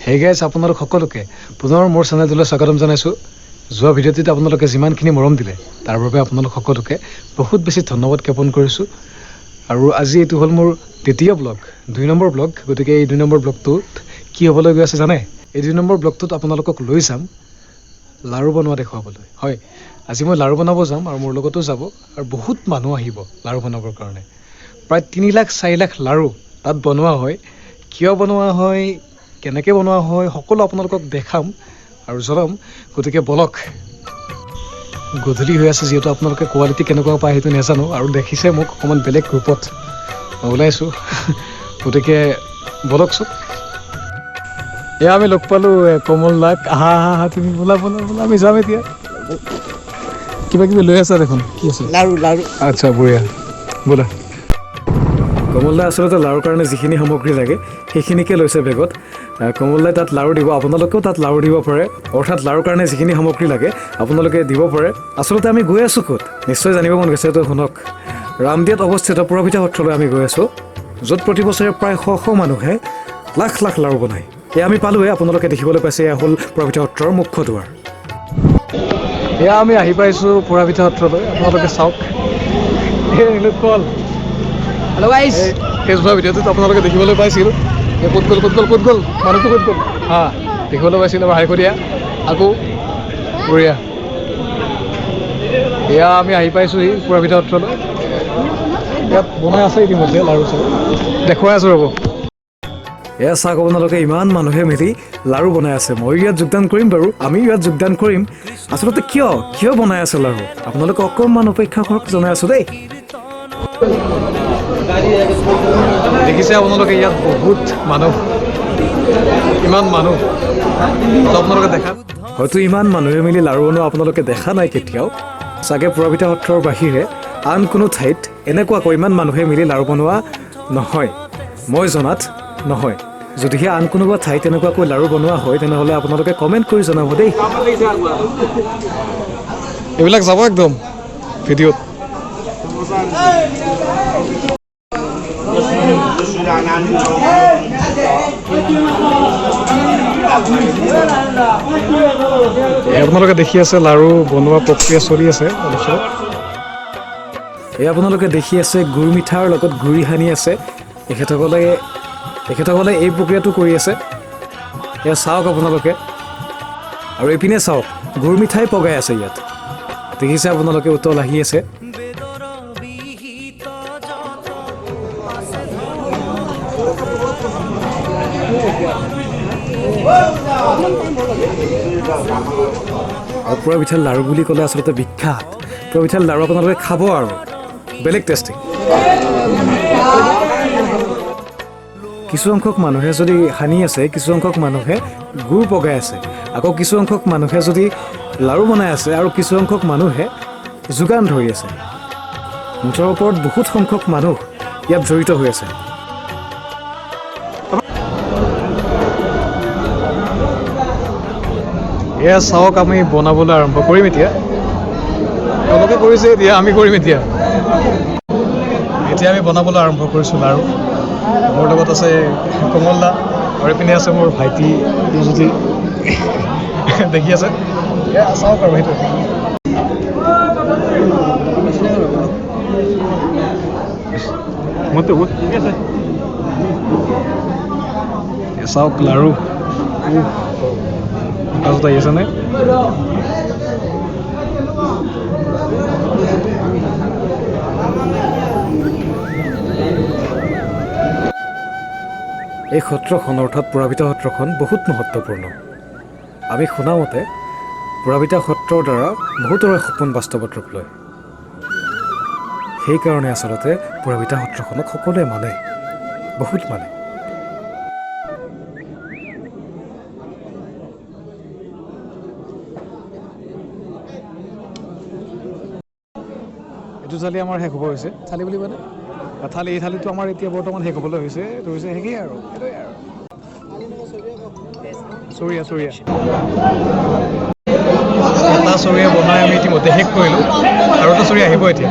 Hey guys আপোনালোক সকলোকে পুনৰ মোৰ চেনেলটোলৈ স্বাগতম জনাইছোঁ। যোৱা ভিডিঅ'টোত আপোনালোকে যিমানখিনি মৰম দিলে তাৰ বাবে আপোনালোক সকলোকে বহুত বেছি ধন্যবাদ জ্ঞাপন কৰিছোঁ। আৰু আজি এইটো হ'ল মোৰ দ্বিতীয় ব্লগ, 2 নম্বৰ ব্লগ। গতিকে এই 2 নম্বৰ ব্লগটোত কি হ'বলৈ গৈ আছে জানে? এই 2 নম্বৰ ব্লগটোত আপোনালোকক লৈ যাম লাৰু বনোৱা দেখুৱাবলৈ। হয়, আজি মই লাৰু বনাব যাম আৰু মোৰ লগতো যাব আৰু বহুত মানুহ আহিব লাৰু বনাবৰ কাৰণে। প্ৰায় 3 লাখ 4 লাখ লাৰু তাত বনোৱা হয়। কিয় বনোৱা হয়, কেনেকৈ বনোৱা হয়, সকলো আপোনালোকক দেখাম আৰু জনাম। গতিকে বলক। গধূলি হৈ আছে যিহেতু আপোনালোকে কোৱালিটি কেনেকুৱা পায় সেইটো নাজানো, আৰু দেখিছে মোক অকণমান বেলেগ ৰূপত ওলাইছোঁ। গতিকে বলকচোন। এয়া আমি লগ পালোঁ কমল দাক। আহা আহা তুমি বোলা আমি যাম এতিয়া। কিবা কিবি লৈ আছা দেখোন, কি আছে? লাৰু লাৰু। আচ্ছা, বঢ়িয়া, ব'লা। কমল দা আচলতে লাৰুৰ কাৰণে যিখিনি সামগ্ৰী লাগে সেইখিনিকে লৈছে বেগত। কমল দাই তাত লাৰু দিব, আপোনালোকেও তাত লাৰু দিব পাৰে। অৰ্থাৎ লাৰুৰ কাৰণে যিখিনি সামগ্ৰী লাগে আপোনালোকে দিব পাৰে। আচলতে আমি গৈ আছোঁ ক'ত নিশ্চয় জানিব মন গৈছে, এইটো শুনক। ৰামদিয়াত অৱস্থিত পুৰাভিতা সত্ৰলৈ আমি গৈ আছোঁ, য'ত প্ৰতি বছৰে প্ৰায় শ মানুহে লাখ লাখ লাৰু বনায়। এয়া আমি পালোঁৱে, আপোনালোকে দেখিবলৈ পাইছে। এয়া হ'ল পুৰাভিতা সত্ৰৰ মুখ্য দুৱাৰ। এয়া আমি আহি পাইছোঁ পুৰাভিতা সত্ৰলৈ। আপোনালোকে চাওক, কল হেল্ল' গাইছ। এই যোৱা ভিডিঅ'টোত আপোনালোকে দেখিবলৈ পাইছিল ক'ত গ'ল মানুহটো ক'ত গ'ল? দেখিবলৈ পাইছিল। আমাৰ হাইকটীয়া আকৌ বঢ়িয়া। এয়া আমি আহি পাইছোঁহি পুৰাভিতা সত্ৰলৈ। ইয়াত বনাই আছে ইতিমধ্যে লাৰু চাৰু, দেখুৱাই আছোঁ ৰ'ব। এয়া চাওক আপোনালোকে, ইমান মানুহে মিলি লাৰু বনাই আছে। মই ইয়াত যোগদান কৰিম বাৰু, আমিও ইয়াত যোগদান কৰিম। আচলতে কিয় বনাই আছে লাৰু আপোনালোকে অকণমান অপেক্ষা কৰক, জনাই আছোঁ দেই। দেখিছে আপোনালোকে ইয়াত বহুত মানুহ, ইমান মানুহ আপোনালোকে দেখা হয়তো ইমান মানুহে মিলি লাৰু বনোৱা আপোনালোকে দেখা নাই কেতিয়াও। চাগে পুৰাভিতা সত্ৰৰ বাহিৰে আন কোনো ঠাইত এনেকুৱাকৈ ইমান মানুহে মিলি লাৰু বনোৱা নহয়, মই জনাত নহয়। যদিহে আন কোনোবা ঠাইত এনেকুৱাকৈ লাৰু বনোৱা হয় তেনেহ'লে আপোনালোকে কমেণ্ট কৰি জনাব দেই। এইবিলাক যাব একদম ভিডিঅ'ত। আপোনালোকে দেখি আছে লাৰু বনোৱা প্ৰক্ৰিয়া চলি আছে। এই আপোনালোকে দেখি আছে গুৰ মিঠাৰ লগত গুড়ি সানি আছে তেখেতসকলে এই প্ৰক্ৰিয়াটো কৰি আছে। এয়া চাওক আপোনালোকে, আৰু এইপিনে চাওক গুৰ মিঠাই পগাই আছে ইয়াত। দেখিছে আপোনালোকে, উতল আহি আছে। আৰু পুৰাভিতাৰ লাৰু বুলি ক'লে আচলতে বিখ্যাত। পুৰাভিতাৰ লাৰু আপোনালোকে খাব আৰু বেলেগ টেষ্টি। কিছু সংখ্যক মানুহে যদি সানি আছে, কিছু সংখ্যক মানুহে গুৰ পগাই আছে, আকৌ কিছু সংখ্যক মানুহে যদি লাৰু বনাই আছে, আৰু কিছু সংখ্যক মানুহে যোগান ধৰি আছে। মুঠৰ ওপৰত বহুত সংখ্যক মানুহ ইয়াত জড়িত হৈ আছে। এয়া চাওক, আমি বনাবলৈ আৰম্ভ কৰিম এতিয়া। তেওঁলোকে কৰিছে, এতিয়া আমি কৰিম। এতিয়া আমি বনাবলৈ আৰম্ভ কৰিছোঁ লাৰু। মোৰ লগত আছে কমল দা, আৰু এইপিনে আছে মোৰ ভাইটি যদি দেখি আছে। এয়া চাওক আৰু সেইটো চাওক লাৰু কাজত আহি আছে নে? এই সত্ৰখন অৰ্থাৎ পুৰাভিতা সত্ৰখন বহুত মহত্বপূৰ্ণ। আমি শুনামতে পুৰাভিতা সত্ৰৰ দ্বাৰা বহুতৰে সপোন বাস্তৱত ৰূপ লয়। সেইকাৰণে আচলতে পুৰাভিতা সত্ৰখনক সকলোৱে মানে, বহুত মানে। এইটো থালি আমাৰ শেষ হ'ব হৈছে। থালি বুলি মানে এই থালিটো আমাৰ এতিয়া বৰ্তমান শেষ হ'বলৈ হৈছে। এইটো হৈছে শেষেই আৰু, এইটোৱে আৰু চৰিয়া এটা চৰিয়া বনাই আমি ইতিমধ্যে শেষ কৰিলোঁ, আৰু এটা চৰিয়া আহিব এতিয়া।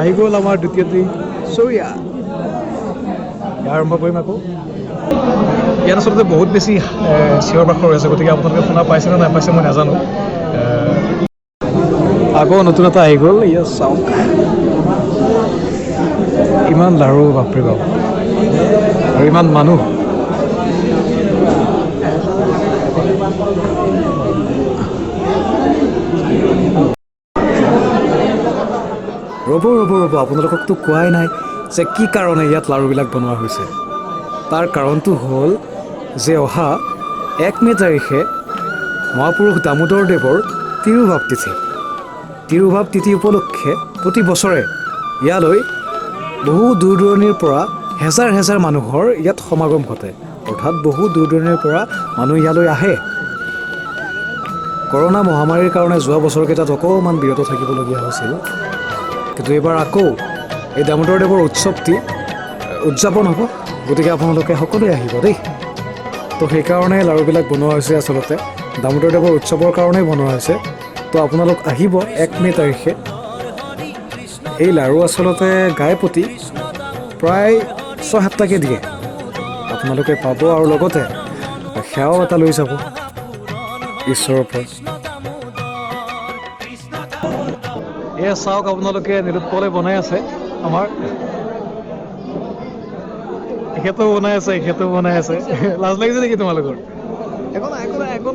আহি গ'ল আমাৰ দ্বিতীয়টি চৰিয়া। ইয়াৰ আৰম্ভ কৰিম আকৌ ইয়াত আচলতে বহুত বেছি চিঞৰ বাখৰ হৈ আছে গতিকে আপোনালোকে শুনা পাইছে নে নাপাইছে মই নাজানো আকৌ নতুন এটা আহি গ'ল ইয়াত চাওক ইমান লাৰু বাপৰে বাপ আৰু ইমান মানুহ ৰ'ব আপোনালোককতো কোৱাই নাই যে কি কাৰণে ইয়াত লাৰুবিলাক বনোৱা হৈছে তাৰ কাৰণটো হ'ল যে অহা 1 মে' তাৰিখে মহাপুৰুষ দামোদৰদেৱৰ তিৰুভাৱ তিথি উপলক্ষে প্ৰতি বছৰে ইয়ালৈ বহু দূৰ দূৰণিৰ পৰা হেজাৰ মানুহৰ ইয়াত সমাগম ঘটে অৰ্থাৎ বহু দূৰ দূৰণিৰ পৰা মানুহ ইয়ালৈ আহে কৰোনা মহামাৰীৰ কাৰণে যোৱা বছৰকেইটাত অকণমান বিৰত থাকিবলগীয়া হৈছিল কিন্তু এইবাৰ আকৌ এই দামোদৰদেৱৰ উৎসৱটি উদযাপন হ'ব গতিকে আপোনালোকে সকলোৱে আহিব দেই তো সেইকাৰণে লাৰুবিলাক বনোৱা হৈছে আচলতে দামোদৰদেৱৰ উৎসৱৰ কাৰণেই বনোৱা হৈছে তো আপোনালোক আহিব 1 মে' তাৰিখে এই লাৰু আচলতে গাই প্ৰতি প্ৰায় 6-7টাকৈ দিয়ে আপোনালোকে পাব আৰু লগতে সেৱাও এটা লৈ যাব ঈশ্বৰৰ ওপৰত এয়া চাওক আপোনালোকে নিৰুৎপলে বনাই আছে আমাৰ এখেতেও বনাই আছে লাজ লাগিছে নেকি তোমালোকৰ একো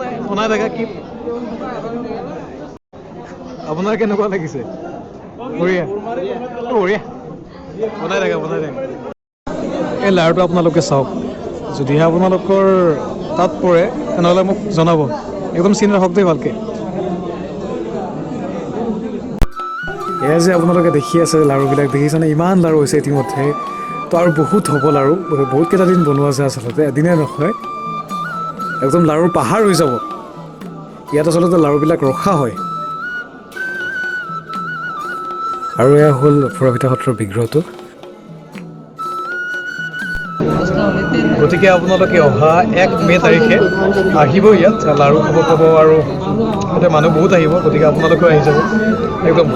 নাই বনাই থাকা কি আপোনাৰ কেনেকুৱা লাগিছে বঢ়িয়া বনাই থাকা এই লাৰুটো আপোনালোকে চাওক যদিহে আপোনালোকৰ তাত পৰে তেনেহ'লে মোক জনাব একদম চিনি ৰাখক দেই ভালকৈ এয়া যে আপোনালোকে দেখি আছে লাৰুবিলাক দেখিছেনে ইমান লাৰু হৈছে ইতিমধ্যে তো আৰু বহুত হ'ব লাৰু বহুত কেইটা দিন বনোৱা যায় আচলতে এদিনে নহয় একদম লাৰুৰ পাহাৰ হৈ যাব ইয়াত আচলতে লাৰুবিলাক ৰখা হয় আৰু এয়া হ'ল পুৰাভিতা সত্ৰৰ বিগ্ৰহটো গতিকে আপোনালোকে অহা 1 মে' তাৰিখে আহিব ইয়াত লাৰু খাব পাব আৰু ইয়াতে মানুহ বহুত আহিব গতিকে আপোনালোকেও আহি যাব একদম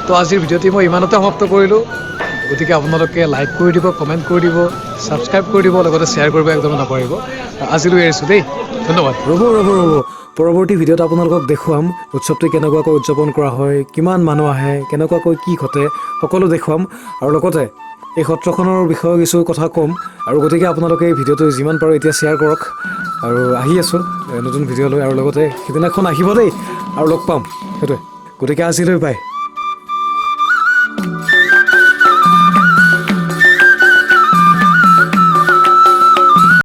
তো আজিৰ ভিডিঅ'টি মই ইমানতে সমাপ্ত কৰিলোঁ গতিকে আপোনালোকে লাইক কৰি দিব কমেণ্ট কৰি দিব ছাবস্ক্ৰাইব কৰি দিব লগতে শ্বেয়াৰ কৰিব একদম নাপাহৰিব আজিলৈ এৰিছোঁ দেই ধন্যবাদ ৰ'ব পৰৱৰ্তী ভিডিঅ'ত আপোনালোকক দেখুৱাম উৎসৱটো কেনেকুৱাকৈ উদযাপন কৰা হয় কিমান মানুহ আহে কেনেকুৱাকৈ কি ঘটে সকলো দেখুৱাম আৰু লগতে এই সত্ৰখনৰ বিষয়ে কিছু কথা ক'ম আৰু গতিকে আপোনালোকে এই ভিডিঅ'টো যিমান পাৰোঁ এতিয়া শ্বেয়াৰ কৰক আৰু আহি আছোঁ নতুন ভিডিঅ' লৈ আৰু লগতে সিদিনাখন আহিব দেই আৰু লগ পাম সেইটোৱে গতিকে আজিলৈ বাই